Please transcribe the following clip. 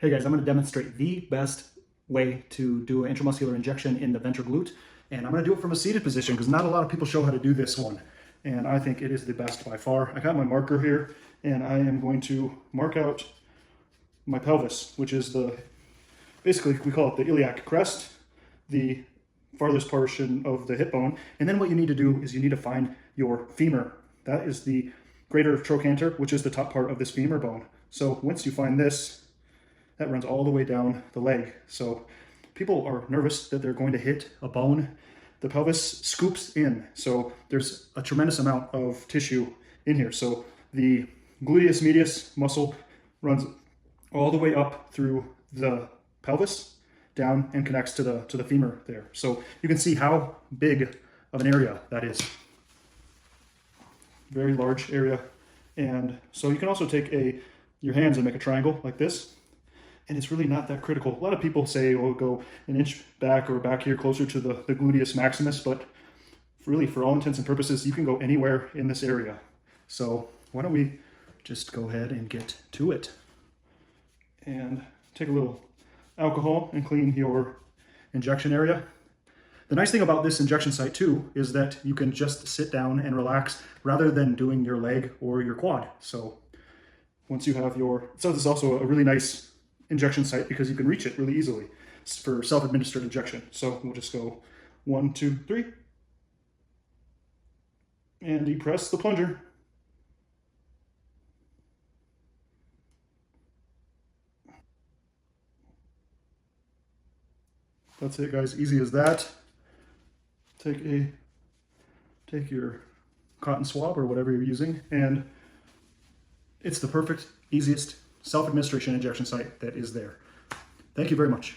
Hey guys, I'm going to demonstrate the best way to do an intramuscular injection in the ventroglute, and I'm going to do it from a seated position because not a lot of people show how to do this one, and I think it is the best by far. I got my marker here, and I am going to mark out my pelvis, which is basically we call it the iliac crest, the farthest portion of the hip bone, and then what you need to do is you need to find your femur. That is the greater trochanter, which is the top part of this femur bone. So once you find this, that runs all the way down the leg. So people are nervous that they're going to hit a bone. The pelvis scoops in. So there's a tremendous amount of tissue in here. So the gluteus medius muscle runs all the way up through the pelvis down and connects to the femur there. So you can see how big of an area that is. Very large area. And so you can also take your hands and make a triangle like this. And it's really not that critical. A lot of people say, oh, go an inch back or back here closer to the gluteus maximus, but really for all intents and purposes, you can go anywhere in this area. So why don't we just go ahead and get to it. And take a little alcohol and clean your injection area. The nice thing about this injection site too is that you can just sit down and relax rather than doing your leg or your quad. So once you have so this is also a really nice injection site because you can reach it really easily for self-administered injection. So we'll just go 1, 2, 3, and depress the plunger. That's it, guys. Easy as that. Take your cotton swab or whatever you're using, and it's the perfect, easiest self-administration injection site that is there. Thank you very much.